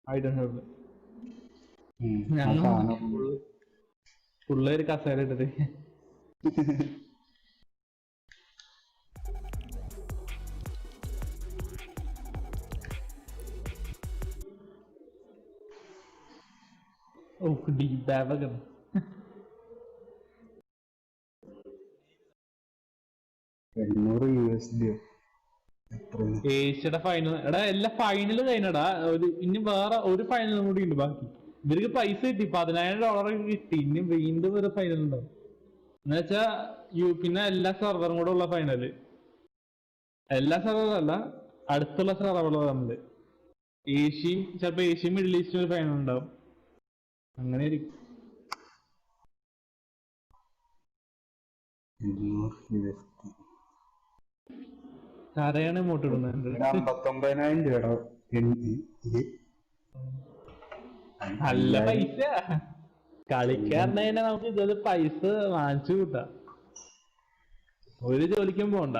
I don't have it. ആ ഞങ്ങൾ സാധനം പിള്ളേര് കസേര ഇട്ടത്. ഓ ഡീപാവകം. $800 ഏഷ്യയുടെ ഫൈനൽ എടാ എല്ലാ ഫൈനലും കഴിഞ്ഞടാ. ഇനി വേറെ ഒരു ഫൈനലും കൂടി ഉണ്ട് ബാക്കി. ഇവർക്ക് പൈസ കിട്ടി, $10,000 കിട്ടി. ഇനി വീണ്ടും ഒരു ഫൈനൽ ഉണ്ടാവും എന്നുവെച്ചാ പിന്നെ എല്ലാ സെർവറും കൂടെ ഉള്ള ഫൈനല്. എല്ലാ സെർവറും അല്ല, അടുത്തുള്ള സെർവറുകൾ തമ്മില്. ഏഷ്യയും ചിലപ്പോ ഏഷ്യയും മിഡിൽ ഈസ്റ്റും ഒരു ഫൈനൽ ഉണ്ടാവും. അങ്ങനെ ആയിരിക്കും. കരയാണ് ഇങ്ങോട്ട് ഇടുന്നത്. 59,000 നല്ല പൈസ. കളിക്കാരനെ നമുക്ക് ഇതൊരു പൈസ വാങ്ങിച്ചു കൂട്ടാം. ഒരു ജോലിക്കും പോണ്ട.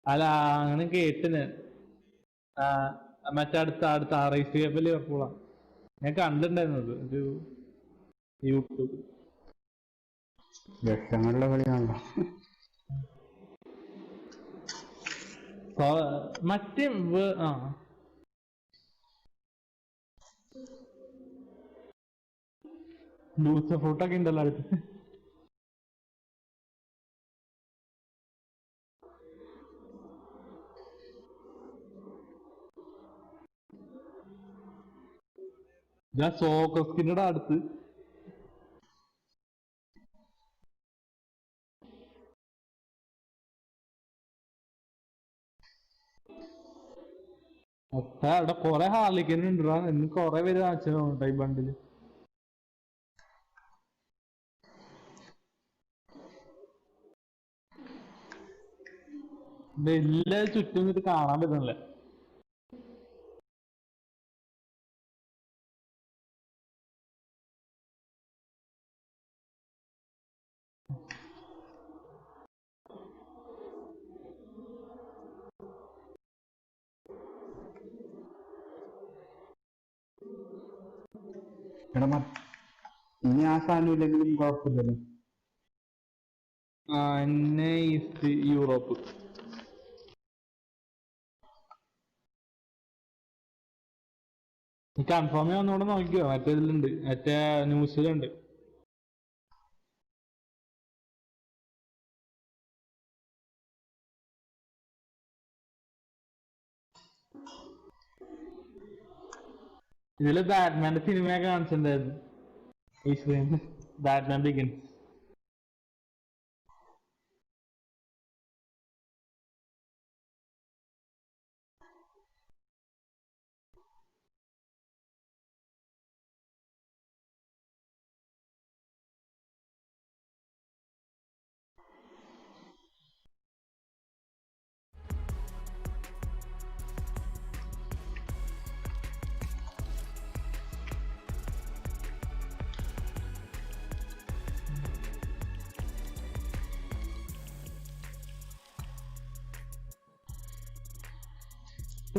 അല്ല അങ്ങനെ കേട്ട് മറ്റേ അടുത്ത RIC ലിവർപൂളാ ഞാൻ കണ്ടിട്ടുണ്ടായിരുന്നത് ഒരു യൂട്യൂബ്. ലക്ഷങ്ങളുടെ കളിയാണല്ലോ. മറ്റേ ലൂസ് ഫ്രൂട്ടൊക്കെ ഉണ്ടല്ലോ അടുത്ത്. ഞാൻ സോക്കസ്കിന്റെ അടുത്ത് അവിടെ കൊറേ ഹാർലിക്കനുണ്ടാ. ഇന്ന് കൊറേ പേര് വാങ്ങിച്ചു ഈ ബണ്ടില്. എല്ലാ ചുറ്റും ഇത് കാണാൻ പറ്റുന്നില്ല. ഇനി ആ സാധനം ഇല്ലെങ്കിലും കുഴപ്പമില്ലല്ലോ. East Europe. കൺഫേം ഒന്നുകൂടെ നോക്കിയോ? മറ്റേ ഇതിലുണ്ട്, മറ്റേ ന്യൂസിലുണ്ട്. ഇതില് ബാറ്റ്മാന്റെ സിനിമയൊക്കെ കാണിച്ചിട്ടുണ്ടായിരുന്നു. Batman Begins.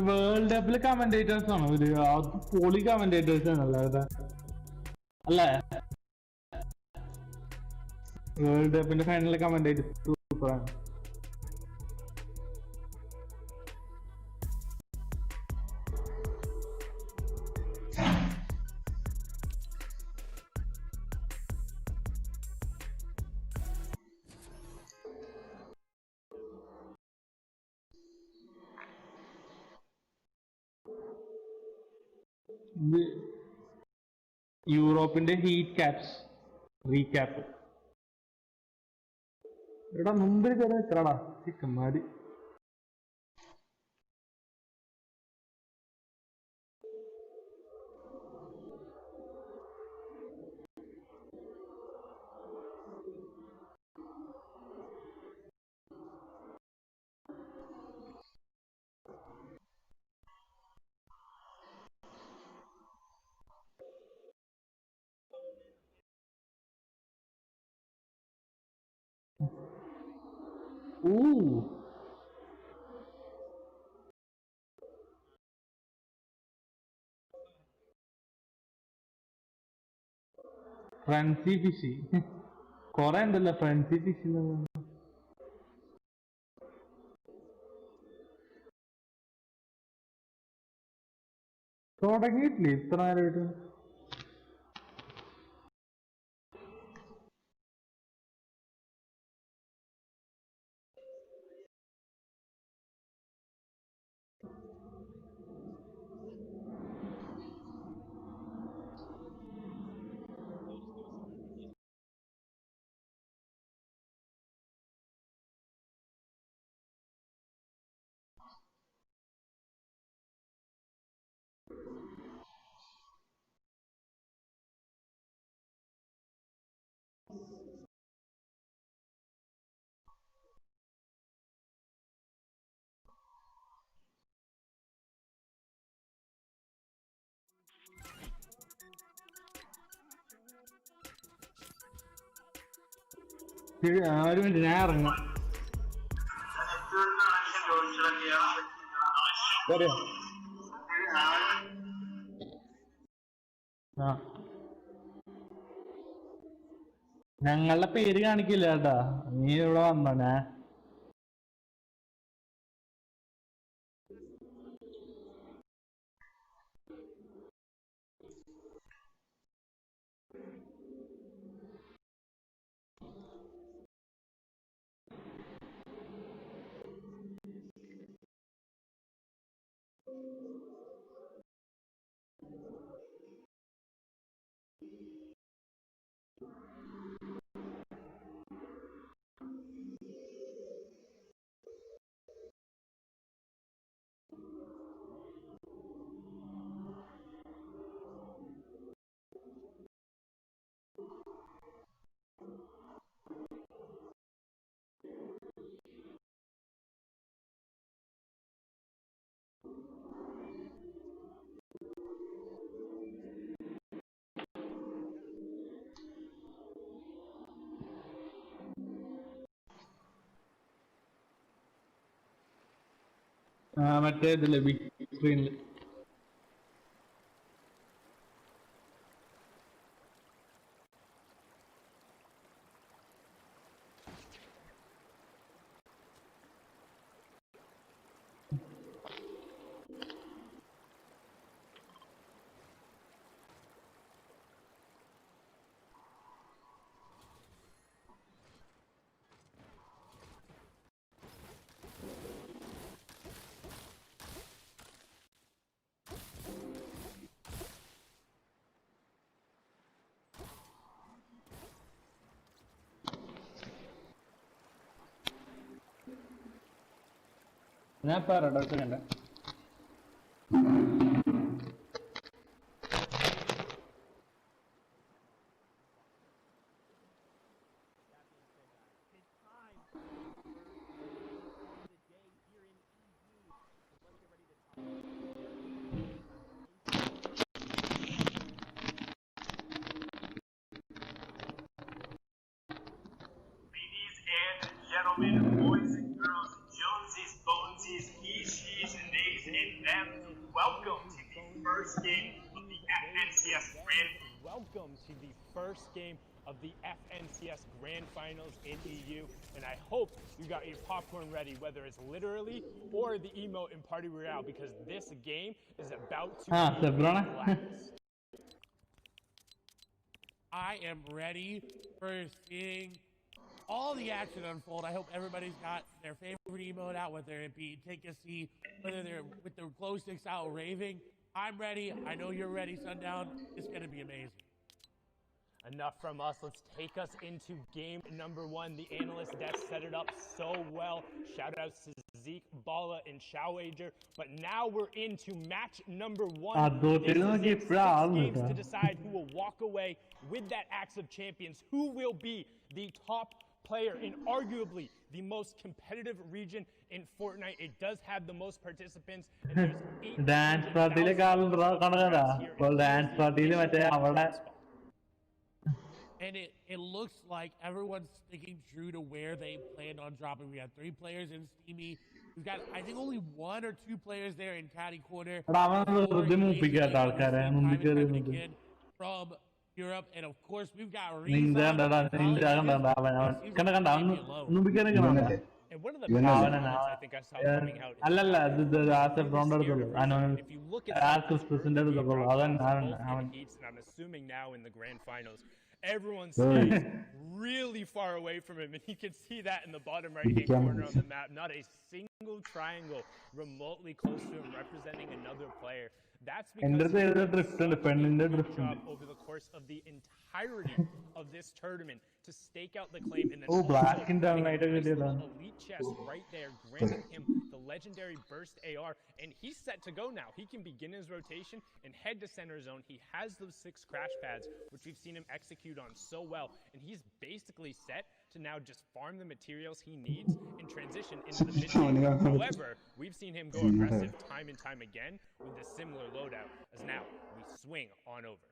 വേൾഡ് കപ്പില് കമന്റേറ്റേഴ്സ് ആണ് പോളി കമന്റേറ്റേഴ്സ് ആണല്ലോ അല്ലേ? വേൾഡ് കപ്പിന്റെ ഫൈനലിൽ കമന്റേറ്റേഴ്സ് സൂപ്പറാണ്. യൂറോപ്പിന്റെ ഹീറ്റ് ക്യാപ്സ് റീക്യാപ്പ്. എടാ മുമ്പിൽ കയറി നിൽക്കടാ ചിക്കന്മാര്. ഫ്രൻസി ഫിഷ് കൊറേ ഉണ്ടല്ലോ ഫ്രൻസി ഫിഷ്. തുടങ്ങിയിട്ടില്ലേ ഇത്ര നേരമായിട്ട്? ഒരു മിനിറ്റ്, ഞാൻ ഇറങ്ങാം. ആ, ഞങ്ങളുടെ പേര് കാണിക്കില്ല കേട്ടാ. നീ ഇവിടെ വന്നോ? ഞാൻ മറ്റേ ഇതില്ലേ ബിഗ് സ്ക്രീനിൽ. ഞാൻ പറയാം ഡോക്ടർ കണ്ട. Gentlemen, boys and girls, Jonesies, Bonesies, Ishies, and Nays and them, welcome to the first game of the FNCS Grand. Welcome to the first game of the FNCS Grand Finals in EU, and I hope you got your popcorn ready, whether it's literally or the emote in Party Royale, because this game is about to be blast. I am ready for seeing all the action unfold. I hope everybody's got their favorite emote out, whether it be take a seat, whether they're with their glow sticks out raving. I'm ready. I know you're ready, Sundown. It's going to be amazing. Enough from us. Let's take us into game number one. The analyst desk set it up so well. Shout out to Zeke, Bala, and Showager. But now we're into match number one. This is it. 6 games to decide who will walk away with that Axe of Champions. Who will be the top player in arguably the most competitive region in Fortnite. It does have the most participants, and there's 800,000 dance പാർട്ടിയിലെ കണക്കാ. Dance പാർട്ടിയിൽ മറ്റേ അവിടെ And it looks like everyone's sticking true to where they planned on dropping. We have 3 players in Steamy. We've got, I think, only 1 or 2 players there in Caddy Corner. അവൻ വെറുതെ മൂപ്പിക്കാത്ത ആൾക്കാരെ മുമ്പിൽ കയറി From Europe, and of course we've got Ninja Rizan. കണ്ടടാ ninja കണ്ടാ കണ്ട ഇവനല്ലേ And one of the Even best though- moments I think I saw coming out. അല്ലല്ല ഇത് Asaf ബ്രോണ്ട് If എടുത്തുള്ളൂ you look at ക്രിസ്മസിന്റെ എടുത്തുള്ളൂ അവൻ അവൻ Heats, and I'm assuming now in the grand finals, everyone stays really far away from him, and he can see that in the bottom right-hand corner on the map. Not a single triangle remotely close to him representing another player. That's എന്റെ because അടുത്ത് drift ഉണ്ട് പെണ്ണിന്റെ drift ഉണ്ട് job over the course of the entirety of this tournament to stake out the claim, and then Oh, also black and putting a downlight nice video little elite chest right there, granting him the legendary burst AR, and he's set to go now. He can begin his rotation and head to center zone. He has those 6 crash pads, which we've seen him execute on so well, and he's basically set to now just farm the materials he needs and transition into the mid lane. However, we've seen him go aggressive time and time again with a similar loadout, as now we swing on over.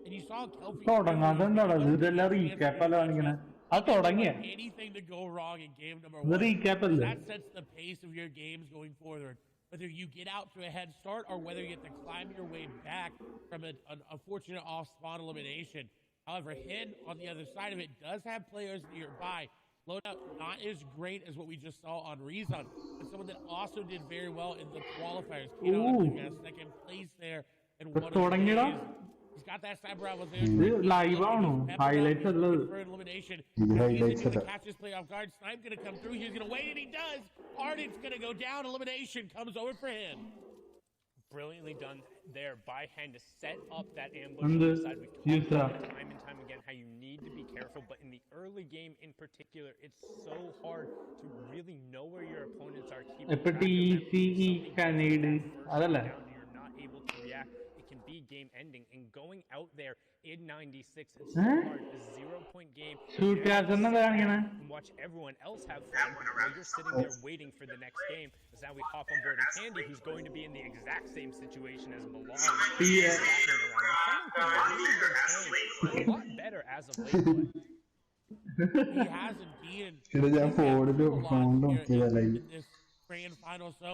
And you saw Kelpie. തുടങ്ങാതെന്താടാ ഇതെല്ലാം recap അല്ല കാണിക്കണേ അത് തുടങ്ങിയ Anything to go wrong in game number ഇത് 1. Recap അല്ലേ That sets the pace of your games going forward. Whether you get out to a head start or whether you have to climb your way back from an unfortunate off-spawn elimination. However, Hin on the other side of it does have players nearby. Loadout not as great as what we just saw on Rizan, but someone that also did very well in the qualifiers. Came out Ooh. with a second place there and one of the തുടങ്ങിയടാ He's got that cyber out was there. ഇത് live ആണോ highlights അല്ലത് For elimination. ഇത് He's highlights going to അല്ല. catch this play off guard. Snipe going to come through. He's going to wait, and he does. Arden's going to go down. Elimination comes over for him. Brilliantly done there by hand to set up that ambush And on the the side. We've talked user. about it time and time again how you need to be careful, but in the early game in particular, it's so hard to really know where your opponents are. Keeping ഇപ്പൊ track of them. TCE Something കനേഡ് goes first അതല്ലേ down and you're not able to react. It can be game ending, and going out there in 96, it's so hard. A 0-point game. Shoot caps എന്താ കാണിക്കണേ And watch everyone else have fun while you're sitting there waiting for the next game. As now we hop on board with Candy, who's going to be in the exact same situation as Milan. A lot better as of late. He has indeed. എടാ ഞാൻ ഫോണില് phone in നോക്കിയതല്ല this grand final, so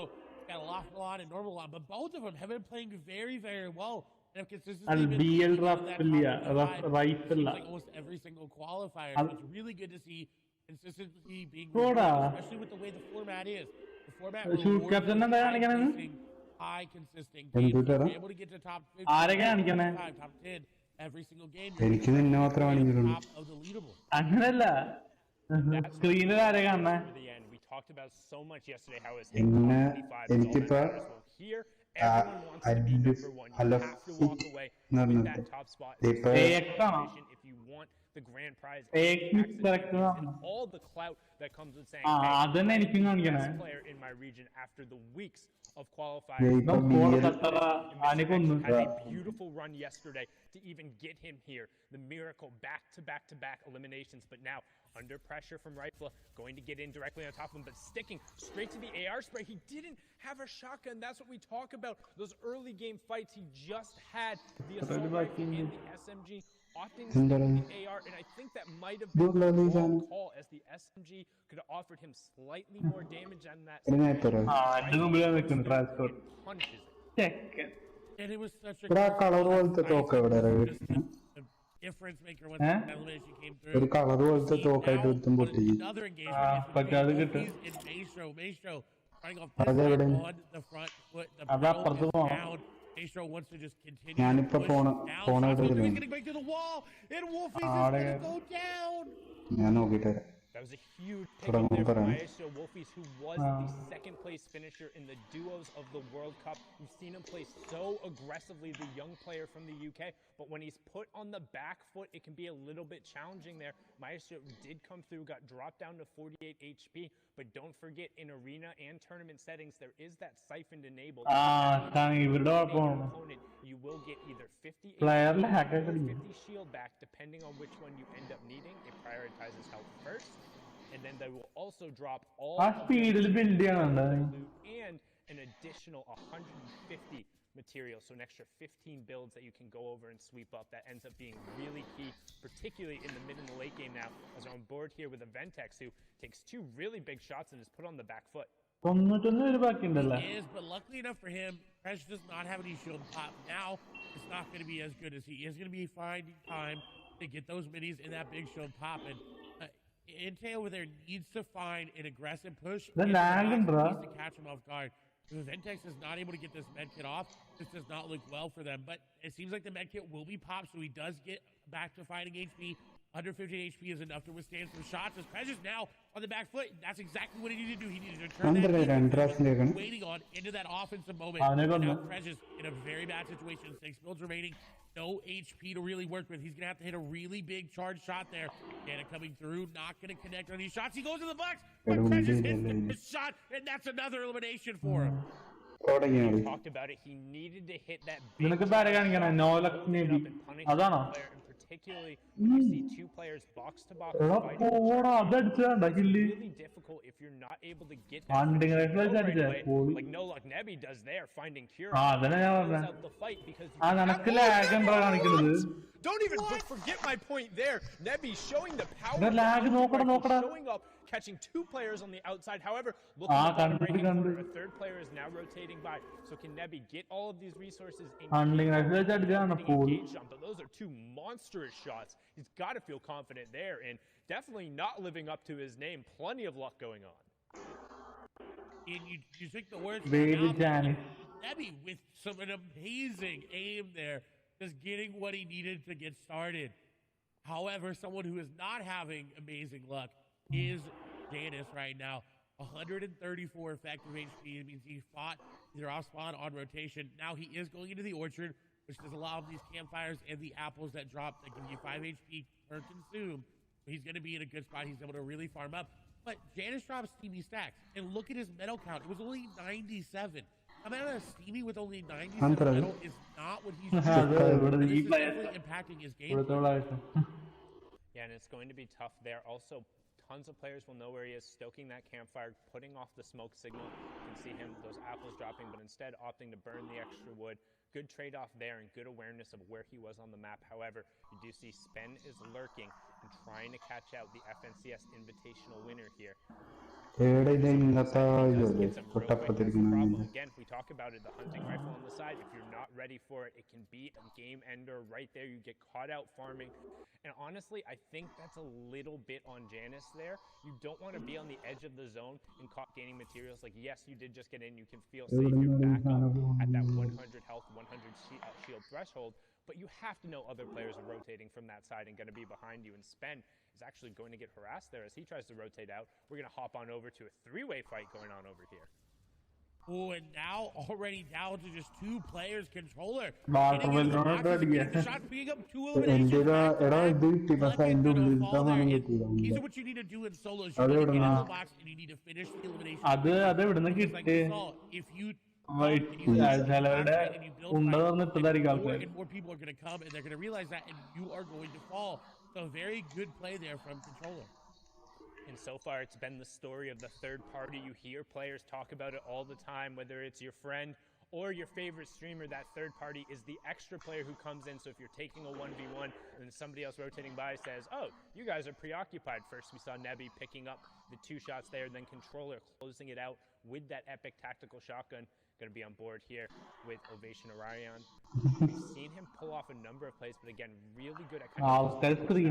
got a lot on and normal on, but both of them have been playing very, very well. And have consistently Al been BL in that rough top ഇല്ല 25, റൈഫ് seems ഇല്ല like almost every single qualifier. Al- So it's really good to see consistency being Thoda. rewarded, especially with the way the format is. The format Shoot rewards captain those എന്താ high കാണിക്കണത്? placing, high consistent games. എന്തുട്ടാ? You're able to get to top 50, ആരെ കാണിക്കണേ? top 5, top 10 every single game. എനിക്ക് നിന്നെ മാത്രമേ കാണിക്കുന്നുള്ളൂ top of the leaderboard. അങ്ങനല്ല സ്ക്രീനിൽ ആരെ കാണണേ For the end, we talked about so much yesterday how his പിന്നെ 25 is all എനിക്കിപ്പോ that matters. Well, here, everyone wants to be number one. You അല്ല have to walk away എന്ന് with പറഞ്ഞിട്ട് that top spot. ഇപ്പൊ AX ആണോ If you want the grand prize, AX mix correct and ആണോ all the clout that comes with saying, ആ hey, അതന്നെ എനിക്കും I'm the കാണിക്കണേ best player in my region after the weeks of they qualifying. ഇപ്പൊ ഇപ്പം be call L ഖത്തറ ആനെ കൊന്നു Had a beautiful run yesterday to even get him here. The miracle back-to-back eliminations, but now under pressure from Rifle, going to get in directly on top of him, but sticking straight to the AR spray. He didn't have a shotgun. That's what we talk about. Those early game fights, he just had the assault rifle and the SMG. Opting to stick with the AR, and I think that might have been the wrong call, as the SMG could have offered him slightly more damage than that. ഇതിനകത്തറ ആ എന്റെ മുമ്പിലാണ് നിൽക്കുന്നത് transport Punishes it. ചെക്കൻ And it was such a ഇവിടെ ആ colour പോലത്തെ തോക്ക് എവിടെ difference maker when Huh? that elimination came through. ഒരു കളർ പോലത്തെ തോക്കായിട്ട് Now, ഒരുത്തും on പൊട്ടിച്ച് another engagement is പക്ഷെ അത് between കിട്ടും. Wolfies and Maestro. Maestro running off അത് this എവിടെ? on the front foot. The അത് pedal അപ്പുറത്ത് is പോണം. down. Maestro wants to just continue. ഞാനിപ്പോ to push phone down. Phone Shots എടുക്കുന്നത് he's gonna break through the wall, and Wolfies is ആടെ gonna go down. ഞാൻ നോക്കിട്ട് വരാം That was a huge pick Hold on, up there from hold on. Maestro Wolfies, who was the second place finisher in the duos of the World Cup. We've seen him play so aggressively, the young player from the UK, but when he's put on the back foot, it can be a little bit challenging there. Maestro did come through, got dropped down to 48 HP, but don't forget, in arena and tournament settings, there is that siphoned enabled. ഇവരുടെ കുഴപ്പമാണ് Opponent, you will get either 50 പ്ലെയറിൽ HP hack or ആക്കി 50 shield back, depending on which one you end up needing. It prioritizes health first, and then they will also drop all ആ of the സ്പീഡിൽ build ചെയ്യാനുണ്ട് loot and an additional 150 materials, so an extra 15 builds that you can go over and sweep up. That ends up being really key, particularly in the mid and the late game now, as we're on board here with a Ventex who takes 2 really big shots and is put on the back foot. 91 പേര് ബാക്കിയുണ്ടല്ലേ He is, but luckily enough for him, Crash does not have any shield pop. Now, it's not going to be as good as he is going to be finding time to get those minis in that big shield popping. Intel with there needs to find an aggressive push. The into the lag box, and bro. needs to catch him off guard. If Ventex is not able to get this medkit off, this does not look well for them. But it seems like the medkit will be popped, so he does get back to fighting HP. Under 15 HP is enough to withstand some shots. As Precious now on the back foot, that's exactly what he needed to do. He needed to turn that defensive waiting on into that offensive moment. And now Precious in a very bad situation. 6 builds remaining, no HP to really work with. He's gonna have to hit a really big charge shot there. Ganna coming through, not gonna connect on these shots. He goes to the box, but Precious hits the shot, and that's another elimination for him. തുടങ്ങിയാണ് Talked about it. He needed to hit that big നിനക്ക് പേരെ കാണിക്കണം നോലക് navy അതാണോ particularly when you see 2 players box to box fighting. പോടാ അതടിച്ചതാ kill Really difficult if you're not able to get that Hunting control rifle right അടിച്ചേ away, പോയി like No Luck Nebby does there, finding Cure. അതന്നെ ഞാൻ Close പറഞ്ഞത് out the fight because you ആ നിനക്ക് lag എന്താ കാണിക്കുന്നത് don't even forget my point there. Nebby showing the power. The lag, നോക്കടാ. Showing up, catching 2 players on the outside. However, look at the bottom right corner. A 3rd player is now rotating by. So can Nebby get all of these resources in? Hunting rifle അടിച്ചതാണ് പോയി But those are 2 monstrous shots. He's got to feel confident there, and definitely not living up to his name. Plenty of luck going on. And you think the words Baby Janis. Nebby with an amazing aim there, just getting what he needed to get started. However, someone who is not having amazing luck is Janus right now. 134 effective HP. It means he fought either off spawn on rotation. Now he is going into the orchard, which does allow these campfires and the apples that drop that give you 5 HP per consume. So he's going to be in a good spot. He's able to really farm up. But Janus drops Steamy stacks. And look at his medal count. It was only 97. Amount of Steamy with only 97 medal is not what he's doing. This is definitely impacting his game. Yeah, and it's going to be tough there. Also, tons of players will know where he is, stoking that campfire, putting off the smoke signal. You can see him, those apples dropping, but instead opting to burn the extra wood. Good trade-off there and good awareness of where he was on the map. However, you do see Spen is lurking and trying to catch out the FNCS Invitational winner here. Again, we talk about it, the hunting rifle on the side. If you're not ready for it, it can be a game ender right there. You get caught out farming. And honestly, I think that's a little bit on Janus there. You don't want to be on the edge of the zone and caught gaining materials. Like, yes, you did just get in. You can feel safe. You're back up at that 100 health, 100 shield threshold. But you have to know other players are rotating from that side and going to be behind you. And Spen is actually going to get harassed there as he tries to rotate out. We're going to hop on over to a 3-way fight going on over here. Oh, and now already down to just 2 players. Controller. Shots being up 2 eliminations. These are what you need to do in solos. You need to get in the box and you need to finish the elimination. Like you saw, if you and more people are going to come and they're going to realize that, and you are going to fall. So very good play there from Controller. And so far, it's been the story of the third party. You hear players talk about it all the time, whether it's your friend or your favorite streamer. That third party is the extra player who comes in. So if you're taking a 1v1 and then somebody else rotating by says, oh, you guys are preoccupied. First, we saw Nebby picking up the 2 shots there, then Controller closing it out with that epic tactical shotgun. Going to be on board here with Ovation Orion. We've seen him pull off a number of plays, but again, really good at kind of see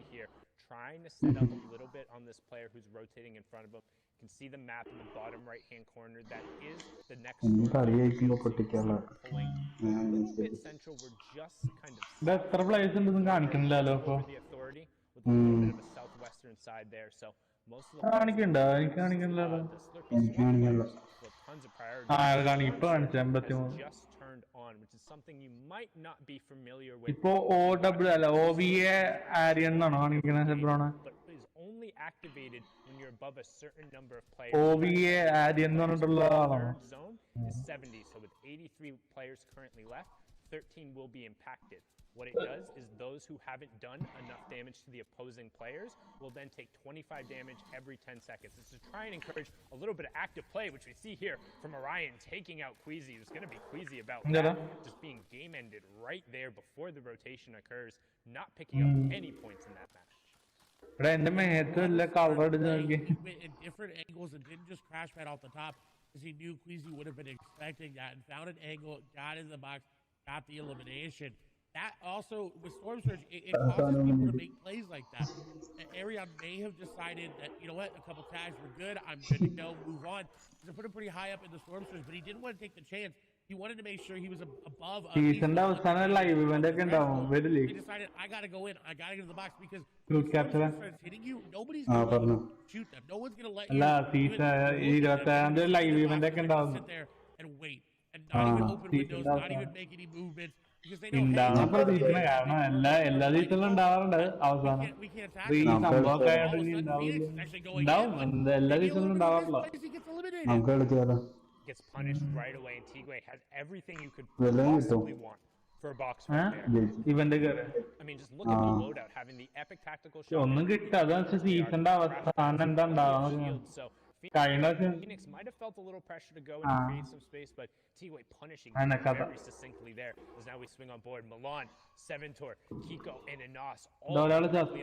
here, trying to set up a little bit on this player who's rotating in front of him. You can see the map in the bottom right-hand corner. That is the next pulling a little bit central. We're just kind of the authority with a little bit of a southwestern side there. So most of the tons of priority just turned on, which is something you might not be familiar with. But is only activated when you're above a certain number of players. Third zone is 70, so with 83 players currently left, 13 will be impacted. What it does is those who haven't done enough damage to the opposing players will then take 25 damage every 10 seconds. It's to try and encourage a little bit of active play, which we see here from Orion taking out Queasy. Who's going to be queasy about that, just being game-ended right there before the rotation occurs, not picking up any points in that match. He went in different angles and didn't just crash right off the top, because he knew Queasy would have been expecting that and found an angle, got in the box, got the elimination. That also, with Storm Surge, it causes people to make plays like that. Arion may have decided that, you know what, a couple tags were good, I'm good to go, move on. Because I put him pretty high up in the Storm Surge, but he didn't want to take the chance. He wanted to make sure he was above. Season's അവസാനം live event ഒക്കെ ഉണ്ടാവും വരില്ലേ? He decided, I gotta go in, I gotta get to the box, because Crew when Storm capture. Surge starts hitting you, nobody's gonna let you shoot them. No one's gonna let you. അല്ല season 26 live event ഒക്കെ ഉണ്ടാവും. Sit there and wait, and not even open windows, not even make any movements. Because they know, ഉണ്ടാവാൻ പ്രതീക്ഷിക്കുന്ന കാരണം എല്ലാ സീസണിലും ഉണ്ടാവാറുണ്ട് അവസാനം we can't attack ഈ him. സംഭവമൊക്കെ All ആയതുകൊണ്ട് of a ഇനി sudden, Phoenix is actually going ഉണ്ടാവും in, എല്ലാ maybe a സീസണിലും little bit of ഉണ്ടാവാറില്ല. this place, he gets eliminated. നമുക്ക് കളിച്ചാലോ? Gets punished right away, and Tigwe has everything you could Really? possibly want for a box right there. Event കയറി I mean, just look at the loadout, having the epic tactical shot. ഒന്നും കിട്ടും അതാണ് സീസണിന്റെ അവസാനം എന്താ ഉണ്ടാവുക. So കഴിഞ്ഞ Phoenix might have felt a little pressure to go and create some space, but Tigwe punishing very succinctly there. As now we swing on board. Milan, Seventor, Kiko, and Anas all on top of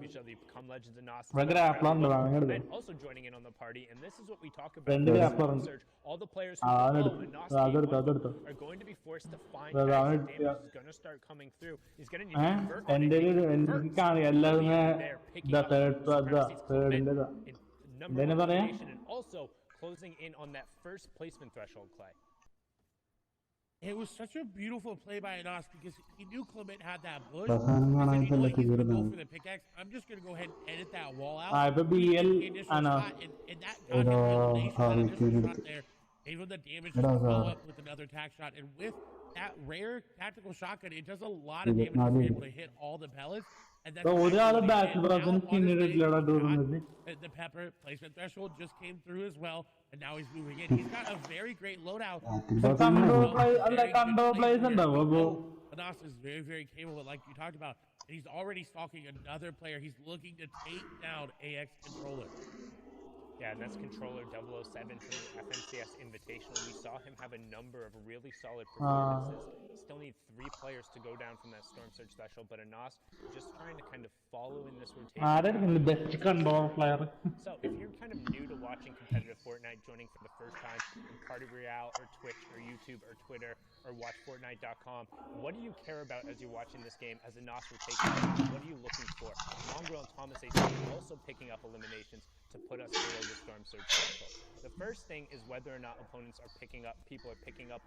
each other. They become legends of Anas. And also joining in on the party, and this is what we talk about. Search. All the players who Anas are going to be forced to find damage is going to start coming through. He's going to need to convert on it. Number one elimination, and also closing in on that first placement threshold, Clay. It was such a beautiful play by Anas because he knew Clement had that bush. He said, you know what, he's going to go for the pickaxe. I'm just going to go ahead and edit that wall out. And that got him the elimination. That initial shot there gave him the damage to follow up with another tack shot. And with that rare tactical shotgun, it does a lot of damage to be able to hit all the pellets. And that's the pepper placement threshold just came through as well, and now he's moving in. He's got a very great loadout. Anas is very, very capable, like you talked about. And he's already stalking another player. He's looking to take down AX Controller. Yeah, and that's controller 007 from the FNCS Invitational. We saw him have a number of really solid performances. Still need 3 players to go down from that Storm Surge special, but Anas just trying to kind of follow in this rotation. So if you're kind of new to watching competitive Fortnite, joining for the first time in Party Royale or Twitch or YouTube or Twitter or watchfortnite.com, what do you care about as you're watching this game as Anas will take it? What are you looking for? Mongrel and Thomas AC also picking up eliminations to put us below the Storm Surge cycle. The first thing is whether or not opponents are picking up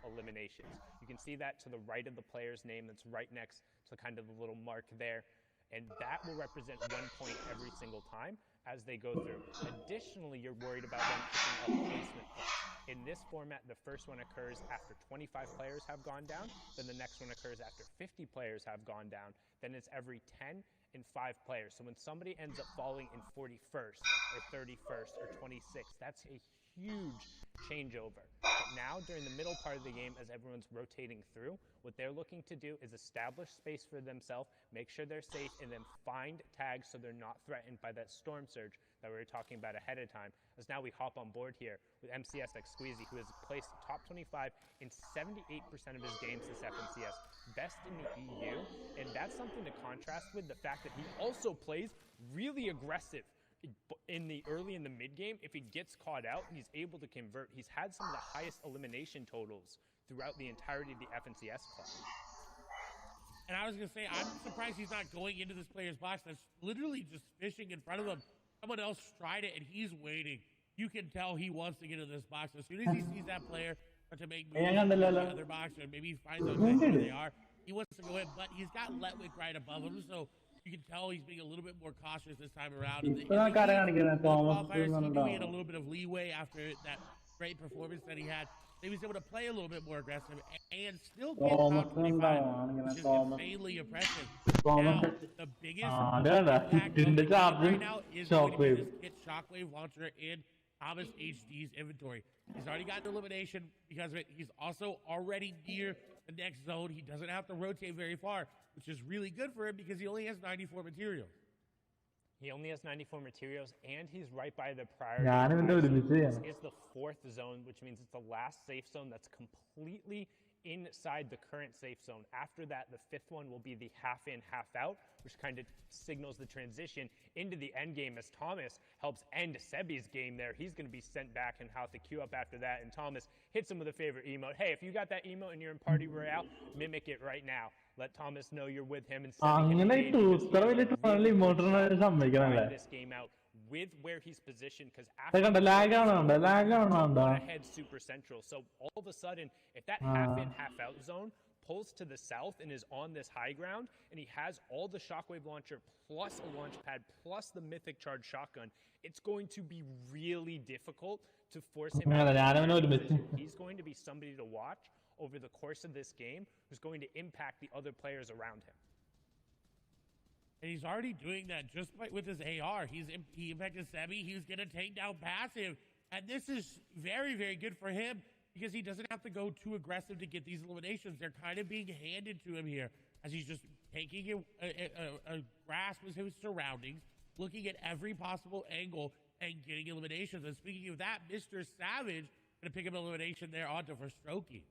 eliminations. You can see that to the right of the player's name that's right next to kind of the little mark there. And that will represent 1 point every single time as they go through. Additionally, you're worried about them picking up placement points. In this format, the first one occurs after 25 players have gone down, then the next one occurs after 50 players have gone down, then it's every 10 and 5 players. So when somebody ends up falling in 41st or 31st or 26th, that's a huge changeover. But now during the middle part of the game, as everyone's rotating through, what they're looking to do is establish space for themselves, make sure they're safe, and then find tags so they're not threatened by that Storm Surge that we were talking about ahead of time. As now we hop on board here with MCS like Squeezy, who has placed top 25 in 78% of his games this FNCS, best in the EU, and that's something to contrast with the fact that he also plays really aggressive in the early and the mid game. If he gets caught out, he's able to convert. He's had some of the highest elimination totals throughout the entirety of the FNCS club. And I was going to say, I'm surprised he's not going into this player's box that's literally just fishing in front of him. Someone else tried it, and he's waiting. You can tell he wants to get into this box. As soon as he sees that player start to make moves in the other box, or maybe he finds out where they are, he wants to go in. But he's got Letwick right above him, so you can tell he's being a little bit more cautious this time around. And the qualifiers, he knew he had a little bit of leeway after that great performance that he had. He was able to play a little bit more aggressive and still get top 25, which is insanely impressive. Now, the biggest impact of the game right now is going to be this Kit Shockwave launcher in Thomas HD's inventory. He's already gotten elimination because of it. He's also already near the next zone. He doesn't have to rotate very far, which is really good for him because he only has 94 materials. He only has 94 materials, and he's right by the priority. This is the 4th zone, which means it's the last safe zone that's completely inside the current safe zone. After that, the fifth one will be the half in, half out, which kind of signals the transition into the end game as Thomas helps end Sebi's game there. He's going to be sent back and have to queue up after that, and Thomas hits him with a favorite emote. Hey, if you got that emote and you're in Party Royale, mimic it right now. Let Thomas know you're with him and this game out with where he's positioned, because after lag ahead super central. So all of a sudden, if that half in, half out zone pulls to the south and is on this high ground, and he has all the shockwave launcher plus a launch pad plus the mythic charge shotgun, it's going to be really difficult to force him out of that position. He's going to be somebody to watch over the course of this game who's going to impact the other players around him. And he's already doing that just with his AR. He impacted Sebi. He's going to take down passive. And this is very, very good for him because he doesn't have to go too aggressive to get these eliminations. They're kind of being handed to him here as he's just taking a grasp of his surroundings, looking at every possible angle and getting eliminations. And speaking of that, Mr. Savage going to pick up an elimination there onto for Strokey.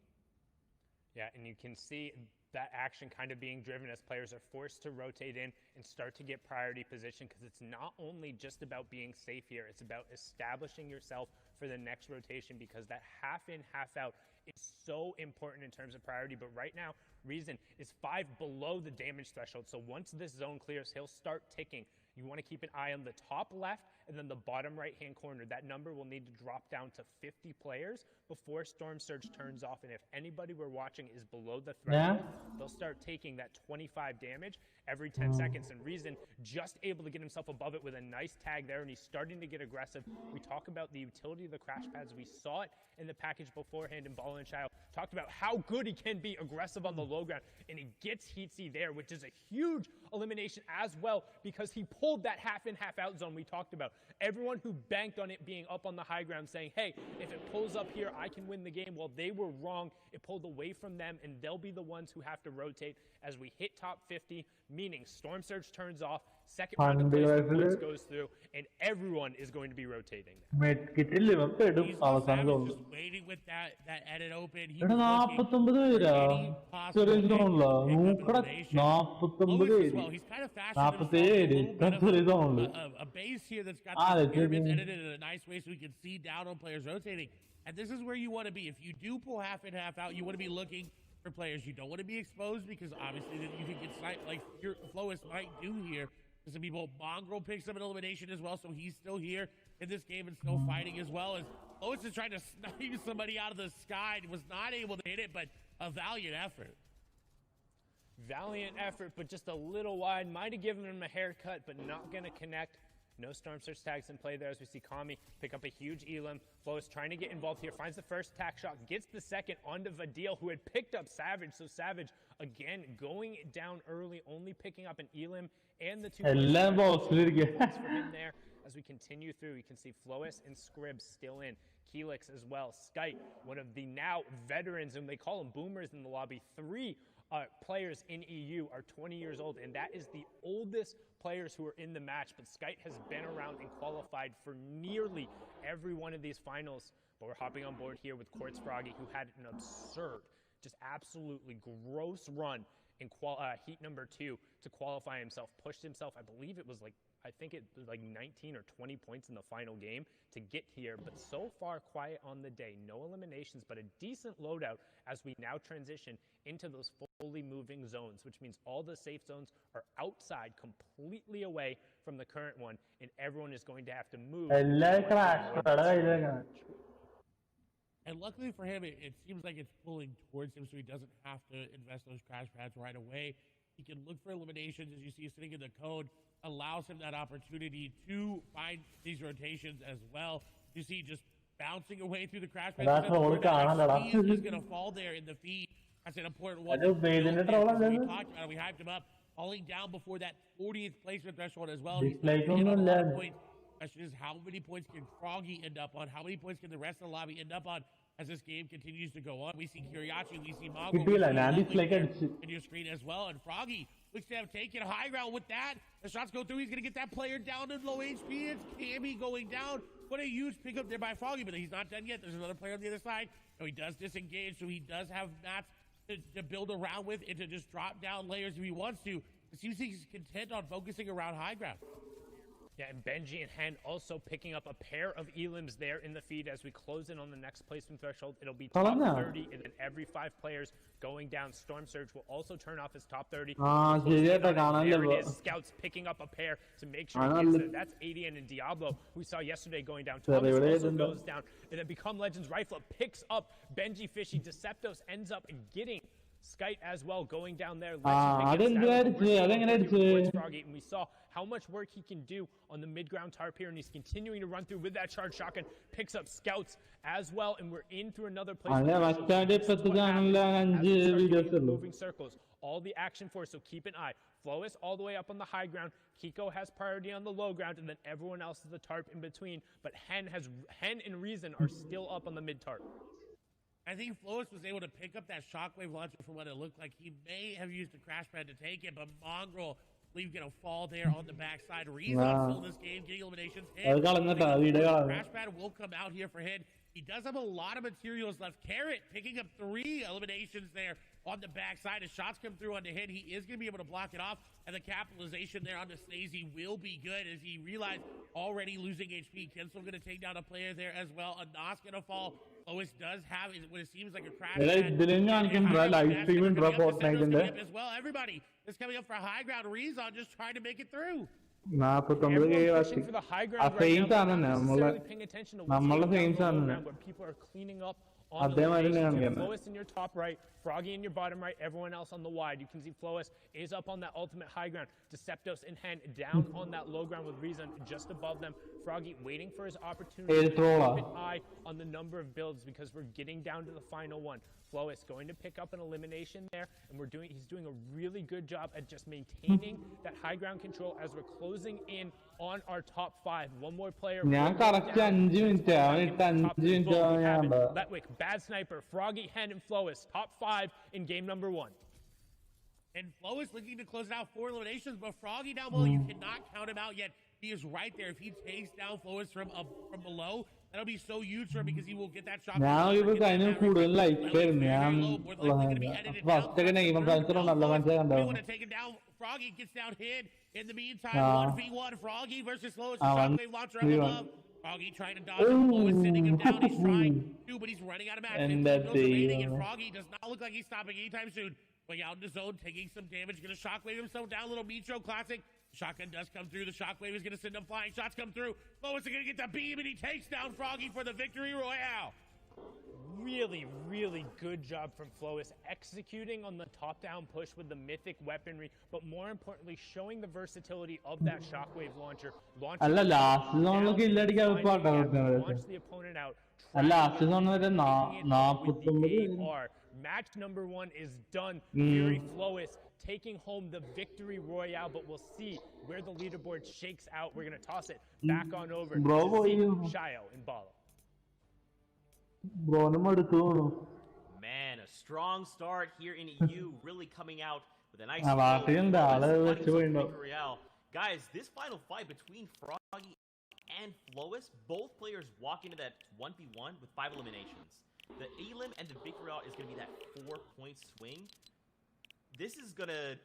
Yeah, and you can see that action kind of being driven as players are forced to rotate in and start to get priority position, because it's not only just about being safe here, it's about establishing yourself for the next rotation, because that half in, half out is so important in terms of priority. But right now, Reason is 5 below the damage threshold. So once this zone clears, he'll start ticking. You want to keep an eye on the top left and then the bottom right-hand corner. That number will need to drop down to 50 players before Storm Surge turns off. And if anybody we're watching is below the threshold, they'll start taking that 25 damage every 10 seconds. And Reason just able to get himself above it with a nice tag there, and he's starting to get aggressive. We talk about the utility of the crash pads. We saw it in the package beforehand in Ball and Child. Talked about how good he can be aggressive on the low ground, and he gets Heatsy there, which is a huge elimination as well, because he pulled that half in, half out zone we talked about. Everyone who banked on it being up on the high ground saying, hey, if it pulls up here, I can win the game. Well, they were wrong. It pulled away from them, and they'll be the ones who have to rotate as we hit top 50, meaning Storm Surge turns off, second round of placement points goes through, and everyone is going to be rotating now. He's just waiting with that edit open. He he's kind of fashioned a base here that's got the pyramids edited in a nice way so we can see down on players rotating. And this is where you want to be. If you do pull half in, half out, you want to be looking for players you don't want to be exposed, because obviously then you can get sniped like your Flois might do here. Some people, Mongrel picks up an elimination as well, so he's still here in this game and still fighting as well. As Flois is trying to snipe somebody out of the sky and was not able to hit it, but a valiant effort. Valiant effort, but just a little wide. Might have given him a haircut, but not going to connect. No Storm Surge tags in play there as we see Kami pick up a huge elim. Flois trying to get involved here, finds the first tack shot, gets the second onto Vadil, who had picked up Savage. So Savage, again, going down early, only picking up an elim and the 2 points for him there. As we continue through, you can see Flois and Scribs still in. Keelix as well. Skype, one of the now veterans, and they call them boomers in the lobby. 3 players in EU are 20 years old, and that is the oldest players who are in the match. But Skype has been around and qualified for nearly every one of these finals. But we're hopping on board here with Quartz Froggy, who had an absurd, just absolutely gross run in heat number 2 to qualify himself. Pushed himself, I believe it was like, I think it was like 19 or 20 points in the final game to get here, but so far quiet on the day. No eliminations, but a decent loadout as we now transition into those fully moving zones, which means all the safe zones are outside, completely away from the current one, and everyone is going to have to move. And luckily for him, it seems like it's pulling towards him, so he doesn't have to invest those crash pads right away. He can look for eliminations, as you see sitting in the code, allows him that opportunity to find these rotations as well. You see just bouncing away through the crash pads. He is going to fall there in the feed. That's an important one. We talked about it. We hyped him up, falling down before that 40th placement threshold as well. He's not getting a lot of points. The question is, how many points can Froggy end up on? How many points can the rest of the lobby end up on as this game continues to go on? We see Kiriachi, we see Mongo in your screen as well. And Froggy looks to have taken high ground with that. The shots go through. He's going to get that player down to low HP. It's Cammy going down. What a huge pickup there by Froggy, but he's not done yet. There's another player on the other side. So he does disengage, so he does have mats to build around with and to just drop down layers if he wants to. It seems he's content on focusing around high ground. Yeah, and Benji and Hen also picking up a pair of elims there in the feed as we close in on the next placement threshold. It'll be top 30, and then every 5 players going down. Storm Surge will also turn off his top 30. There it is. Scouts picking up a pair to make sure he gets it. That's ADN and Diablo, who we saw yesterday going down. Thomas also goes down, and then Become Legends Rifle picks up Benji Fishy. Deceptos ends up getting Skite as well going down there. And we saw how much work he can do on the mid-ground tarp here, and he's continuing to run through with that charge shotgun. Picks up Scouts as well, and we're in through another place. Moving circles, all the action for us, so keep an eye. Flois all the way up on the high ground. Kiko has priority on the low ground, and then everyone else is the tarp in between. But Hen and Reason are still up on the mid-tarp. I think Flois was able to pick up that shockwave launcher from what it looked like. He may have used the crash pad to take it, but Mongrel, I believe, going to fall there on the backside. Reason full this game, getting eliminations. Crash pad will come out here for him. He does have a lot of materials left. Carrot picking up 3 eliminations there on the backside. As shots come through on the hit, he is going to be able to block it off. And the capitalization there on the Snazy will be good as he realized already losing HP. Kensel going to take down a player there as well. Anas going to fall. Lois does have what it seems like a crash pad. As well. Everybody is coming up for high ground. Rezon just trying to make it through. Everyone's pushing for the high ground right now, not necessarily paying attention to what's going on the low ground, where people are cleaning up on the eliminations. Flois in your top right, Froggy in your bottom right, everyone else on the wide. You can see Flois is up on that ultimate high ground. Deceptos and Hen down on that low ground with Reason just above them. Froggy waiting for his opportunity. Keep an eye on the number of builds because we're getting down to the final one. Flois going to pick up an elimination there, and he's doing a really good job at just maintaining that high ground control as we're closing in on our top 5. One more player. Letwick, Bad Sniper, Froggy, Hen, and Flois. Top 5 in game number 1. And Flois looking to close it out 4 eliminations, but Froggy down below, you cannot count him out yet. He is right there. If he takes down Flois from below, that'll be so huge for him because he will get that shot. Now he was going to put in like we want to take him down. Froggy gets down hit. In the meantime, 1v1 Froggy versus Flois. Shockwave launcher up above. Froggy trying to dodge him. Flois sending him down. He's trying to, but he's running out of match. And Froggy does not look like he's stopping anytime soon. Going out in the zone, taking some damage. Going to shockwave himself down. Little Mitro classic. Shotgun does come through. The shockwave is going to send him flying. Shots come through. Flois is going to get the beam, and he takes down Froggy for the victory royale. Really, really good job from Flois executing on the top-down push with the mythic weaponry, but more importantly, showing the versatility of that shockwave launcher. Launch the opponent out. Match number 1 is done. Fury Flois taking home the victory royale, but we'll see where the leaderboard shakes out. We're going to toss it back on over to Shayo and Bala. Man, a strong start here in EU, really coming out with a nice Royale. Guys, this final fight between Froggy and Flois, both players walk into that 1v1 with 5 eliminations. The elim and the victory royale is going to be that 4-point swing. This is gonna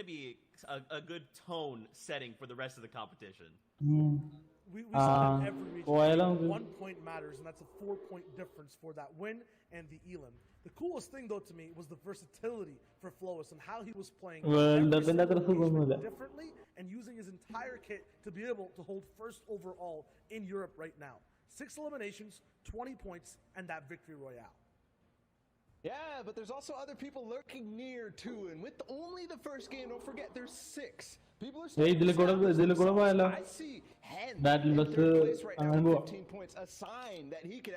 be a good tone setting for the rest of the competition. We saw that every region. 1 point matters, and that's a 4-point difference for that win and the elim. The coolest thing, though, to me was the versatility for Flois and how he was playing differently and using his entire kit to be able to hold first overall in Europe right now. 6 eliminations, 20 points, and that victory royale. Yeah, but there's also other people lurking near too, and with only the first game, don't forget there's 6. People are still I see Hen in third place right now with 15 points, a sign that he could